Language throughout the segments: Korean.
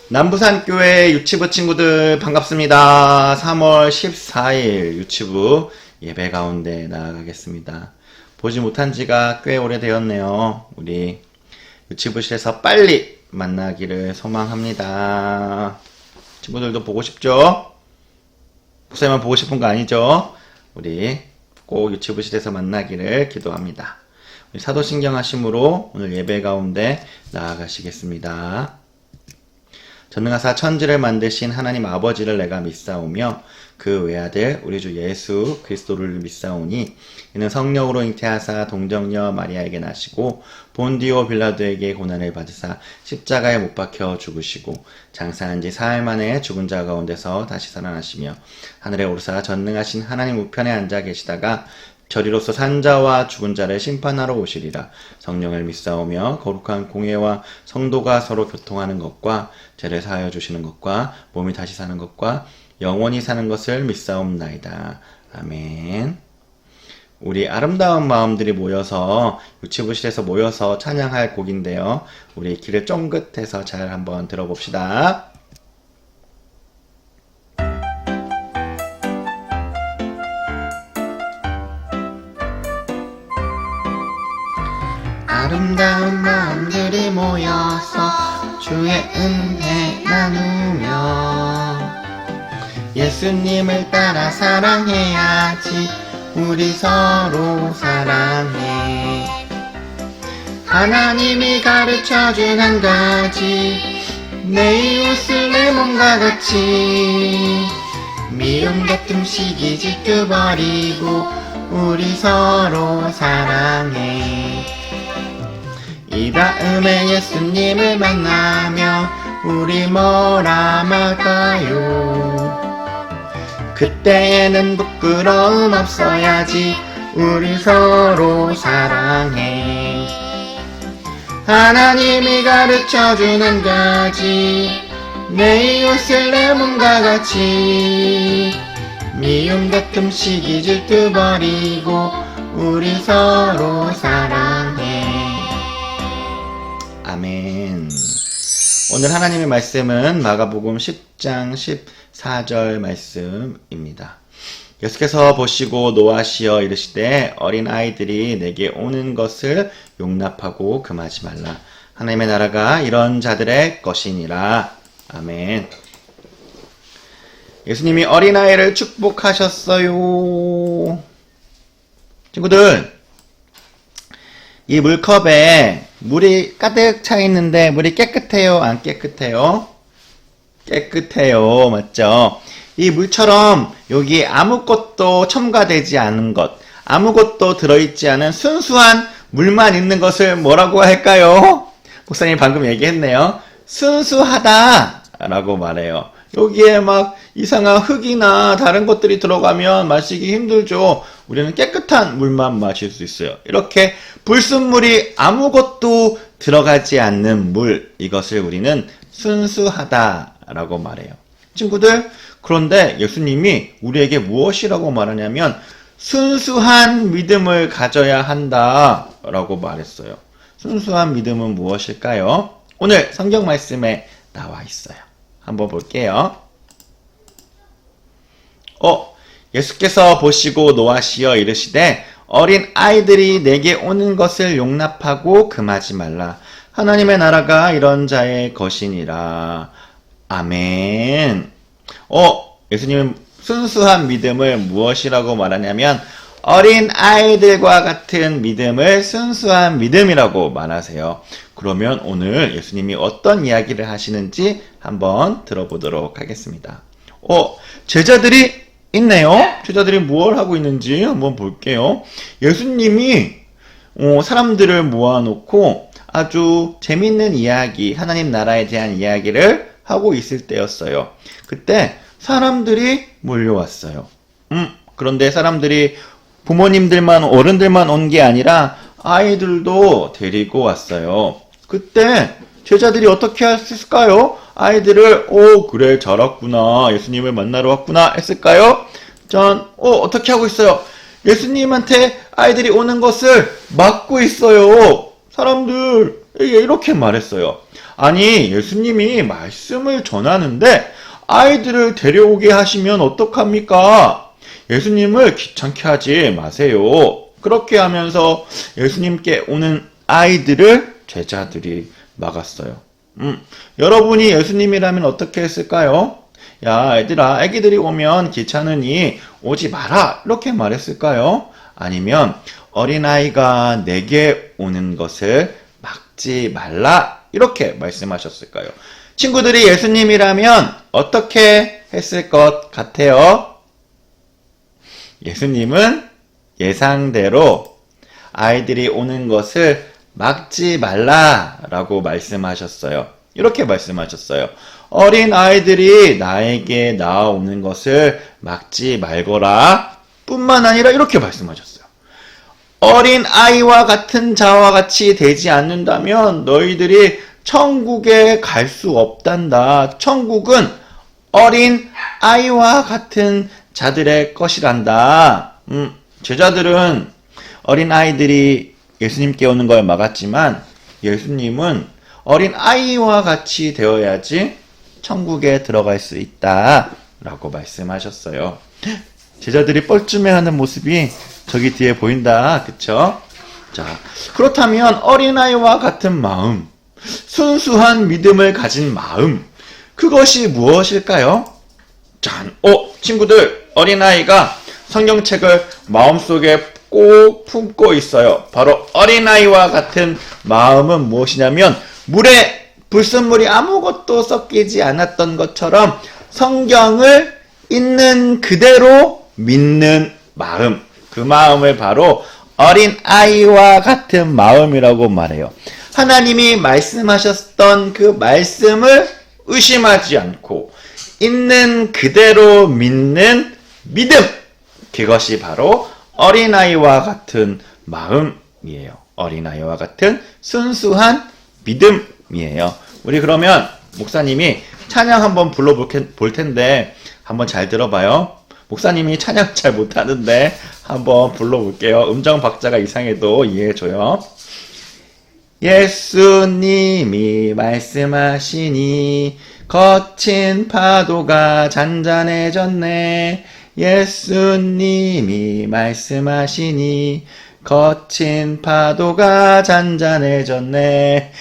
남부산교회 유치부 친구들 반갑습니다. 3월 14일 유치부 예배 가운데 나아가겠습니다. 보지 못한 지가 꽤 오래되었네요. 우리 유치부실에서 빨리 만나기를 소망합니다. 친구들도 보고 싶죠? 목사님만 보고 싶은 거 아니죠? 우리 꼭 유치부실에서 만나기를 기도합니다. 우리 사도신경 하심으로 오늘 예배 가운데 나아가시겠습니다. 전능하사 천지를 만드신 하나님 아버지를 내가 믿사오며 그 외아들 우리 주 예수 그리스도를 믿사오니 이는 성령으로 잉태하사 동정녀 마리아에게 나시고 본디오 빌라도에게 고난을 받으사 십자가에 못 박혀 죽으시고 장사한 지 사흘 만에 죽은 자 가운데서 다시 살아나시며 하늘에 오르사 전능하신 하나님 우편에 앉아 계시다가 저리로서 산자와 죽은 자를 심판하러 오시리라. 성령을 믿사오며 거룩한 공예와 성도가 서로 교통하는 것과 죄를 사하여 주시는 것과 몸이 다시 사는 것과 영원히 사는 것을 믿사옵나이다. 아멘. 우리 아름다운 마음들이 모여서 유치부실에서 모여서 찬양할 곡인데요. 우리 귀를 쫑긋해서 잘 한번 들어봅시다. 아름다운 마음들이 모여서 주의 은혜 나누며 예수님을 따라 사랑해야지. 우리 서로 사랑해. 하나님이 가르쳐준 한 가지, 내 이웃을 내 몸과 같이 미움 다툼 시기 질투 버리고 우리 서로 사랑해. 이 다음에 예수님을 만나면 우리 뭐라 말까요? 그때에는 부끄러움 없어야지. 우리 서로 사랑해. 하나님이 가르쳐준 한 가지, 내 이웃을 내 몸과 같이 미움 다툼 시기 질투 버리고 우리 서로 사랑해. 아멘. 오늘 하나님의 말씀은 마가복음 10장 14절 말씀입니다. 예수께서 보시고 노하시어 이르시되 어린 아이들이 내게 오는 것을 용납하고 금하지 말라. 하나님의 나라가 이런 자들의 것이니라. 아멘. 예수님이 어린아이를 축복하셨어요. 친구들, 이 물컵에 물이 가득 차 있는데 물이 깨끗해요? 안 깨끗해요? 깨끗해요. 맞죠? 이 물처럼 여기 아무것도 첨가되지 않은 것, 아무것도 들어있지 않은 순수한 물만 있는 것을 뭐라고 할까요? 목사님 방금 얘기했네요. 순수하다 라고 말해요. 여기에 막 이상한 흙이나 다른 것들이 들어가면 마시기 힘들죠. 우리는 깨끗한 물만 마실 수 있어요. 이렇게 불순물이 아무것도 들어가지 않는 물, 이것을 우리는 순수하다라고 말해요. 친구들, 그런데 예수님이 우리에게 무엇이라고 말하냐면 순수한 믿음을 가져야 한다라고 말했어요. 순수한 믿음은 무엇일까요? 오늘 성경 말씀에 나와 있어요. 한번 볼게요. 예수께서 보시고 노하시어 이르시되 어린 아이들이 내게 오는 것을 용납하고 금하지 말라. 하나님의 나라가 이런 자의 것이니라. 아멘. 예수님은 순수한 믿음을 무엇이라고 말하냐면 어린 아이들과 같은 믿음을 순수한 믿음이라고 말하세요. 그러면 오늘 예수님이 어떤 이야기를 하시는지 한번 들어보도록 하겠습니다. 제자들이 있네요. 제자들이 뭘 하고 있는지 한번 볼게요. 예수님이 사람들을 모아놓고 아주 재밌는 이야기, 하나님 나라에 대한 이야기를 하고 있을 때였어요. 그때 사람들이 몰려왔어요. 그런데 사람들이 부모님들만, 어른들만 온 게 아니라 아이들도 데리고 왔어요. 그때 제자들이 어떻게 했을까요? 아이들을 그래 잘 왔구나, 예수님을 만나러 왔구나 했을까요? 어떻게 하고 있어요? 예수님한테 아이들이 오는 것을 막고 있어요. 사람들에게 이렇게 말했어요. 아니, 예수님이 말씀을 전하는데 아이들을 데려오게 하시면 어떡합니까? 예수님을 귀찮게 하지 마세요. 그렇게 하면서 예수님께 오는 아이들을 제자들이 막았어요. 여러분이 예수님이라면 어떻게 했을까요? 야, 얘들아, 애기들이 오면 귀찮으니 오지 마라. 이렇게 말했을까요? 아니면 어린아이가 내게 오는 것을 막지 말라. 이렇게 말씀하셨을까요? 친구들이 예수님이라면 어떻게 했을 것 같아요? 예수님은 예상대로 아이들이 오는 것을 막지 말라라고 말씀하셨어요. 이렇게 말씀하셨어요. 어린 아이들이 나에게 나오는 것을 막지 말거라. 뿐만 아니라 이렇게 말씀하셨어요. 어린 아이와 같은 자와 같이 되지 않는다면 너희들이 천국에 갈 수 없단다. 천국은 어린 아이와 같은 자들의 것이란다. 제자들은 어린 아이들이 예수님께 오는 걸 막았지만 예수님은 어린 아이와 같이 되어야지 천국에 들어갈 수 있다 라고 말씀하셨어요. 제자들이 뻘쭘해하는 모습이 저기 뒤에 보인다. 그쵸? 자, 그렇다면 어린아이와 같은 마음, 순수한 믿음을 가진 마음, 그것이 무엇일까요? 짠! 친구들, 어린아이가 성경책을 마음속에 꼭 품고 있어요. 바로 어린아이와 같은 마음은 무엇이냐면 물에 불순물이 아무것도 섞이지 않았던 것처럼 성경을 있는 그대로 믿는 마음. 그 마음을 바로 어린아이와 같은 마음이라고 말해요. 하나님이 말씀하셨던 그 말씀을 의심하지 않고 있는 그대로 믿는 믿음. 그것이 바로 어린아이와 같은 마음이에요. 어린아이와 같은 순수한 믿음이에요. 우리 그러면 목사님이 찬양 한번 불러볼 텐데 한번 잘 들어봐요. 목사님이 찬양 잘 못하는데 한번 불러볼게요. 음정 박자가 이상해도 이해해줘요. 예수님이 말씀하시니 거친 파도가 잔잔해졌네. 예수님이 말씀하시니 거친 파도가 잔잔해졌네.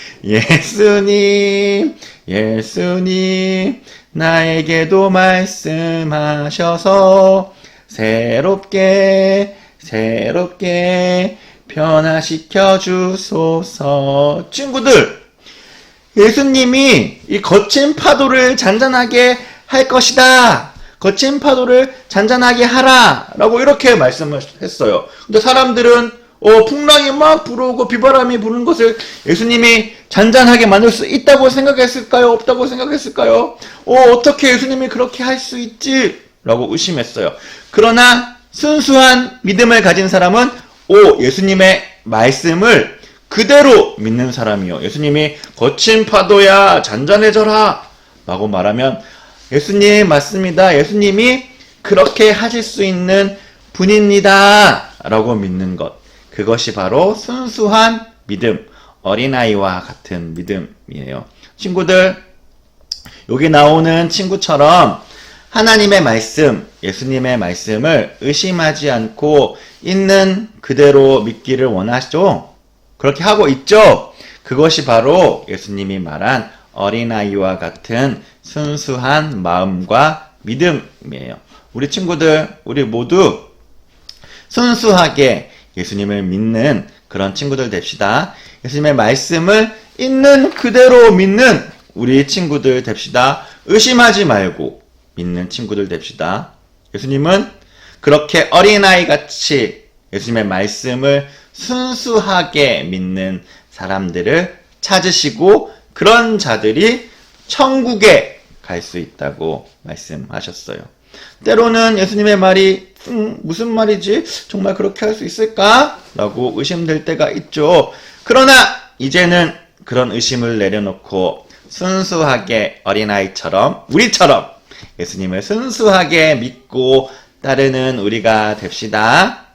예수님 나에게도 말씀하셔서 새롭게 변화시켜 주소서. 친구들, 예수님이 이 거친 파도를 잔잔하게 할 것이다. 거친 파도를 잔잔하게 하라 라고 이렇게 말씀을 했어요. 근데 사람들은 풍랑이 막 불어오고 비바람이 부는 것을 예수님이 잔잔하게 만들 수 있다고 생각했을까요? 없다고 생각했을까요? 어떻게 예수님이 그렇게 할 수 있지? 라고 의심했어요. 그러나 순수한 믿음을 가진 사람은 예수님의 말씀을 그대로 믿는 사람이요. 예수님이 거친 파도야 잔잔해져라 라고 말하면 예수님 맞습니다. 예수님이 그렇게 하실 수 있는 분입니다. 라고 믿는 것. 그것이 바로 순수한 믿음, 어린아이와 같은 믿음이에요. 친구들, 여기 나오는 친구처럼 하나님의 말씀, 예수님의 말씀을 의심하지 않고 있는 그대로 믿기를 원하시죠? 그렇게 하고 있죠? 그것이 바로 예수님이 말한 어린아이와 같은 순수한 마음과 믿음이에요. 우리 친구들, 우리 모두 순수하게 예수님을 믿는 그런 친구들 됩시다. 예수님의 말씀을 있는 그대로 믿는 우리 친구들 됩시다. 의심하지 말고 믿는 친구들 됩시다. 예수님은 그렇게 어린아이같이 예수님의 말씀을 순수하게 믿는 사람들을 찾으시고 그런 자들이 천국에 갈 수 있다고 말씀하셨어요. 때로는 예수님의 말이 무슨 말이지? 정말 그렇게 할 수 있을까? 라고 의심될 때가 있죠. 그러나 이제는 그런 의심을 내려놓고 순수하게 어린아이처럼 우리처럼 예수님을 순수하게 믿고 따르는 우리가 됩시다.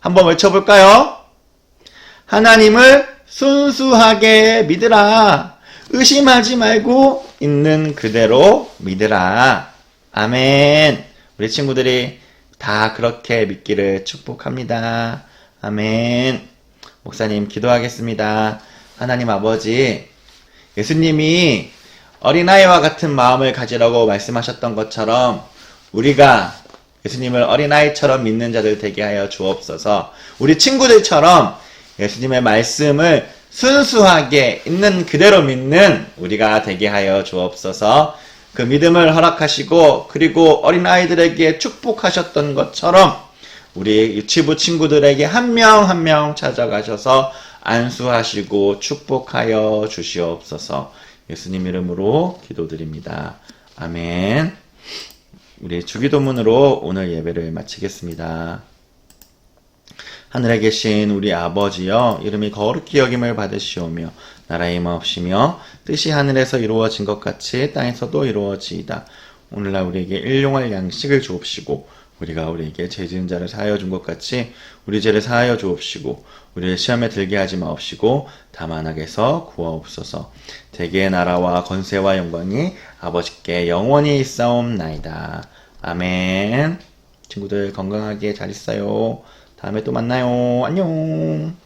한번 외쳐볼까요? 하나님을 순수하게 믿으라. 의심하지 말고 있는 그대로 믿으라. 아멘. 우리 친구들이 다 그렇게 믿기를 축복합니다. 아멘. 목사님 기도하겠습니다. 하나님 아버지, 예수님이 어린아이와 같은 마음을 가지라고 말씀하셨던 것처럼 우리가 예수님을 어린아이처럼 믿는 자들 되게 하여 주옵소서. 우리 친구들처럼 예수님의 말씀을 순수하게 있는 그대로 믿는 우리가 되게 하여 주옵소서. 그 믿음을 허락하시고 그리고 어린아이들에게 축복하셨던 것처럼 우리 유치부 친구들에게 한 명 한 명 찾아가셔서 안수하시고 축복하여 주시옵소서. 예수님 이름으로 기도드립니다. 아멘. 우리 주기도문으로 오늘 예배를 마치겠습니다. 하늘에 계신 우리 아버지여, 이름이 거룩히 여김을 받으시오며 나라의 임하옵시며 뜻이 하늘에서 이루어진 것 같이 땅에서도 이루어지이다. 오늘날 우리에게 일용할 양식을 주옵시고 우리가 우리에게 죄 지은 자를 사하여 준 것 같이 우리 죄를 사하여 주옵시고 우리를 시험에 들게 하지 마옵시고 다만 악에서 구하옵소서. 대개의 나라와 권세와 영광이 아버지께 영원히 있사옵나이다. 아멘. 친구들 건강하게 잘 있어요. 다음에 또 만나요. 안녕.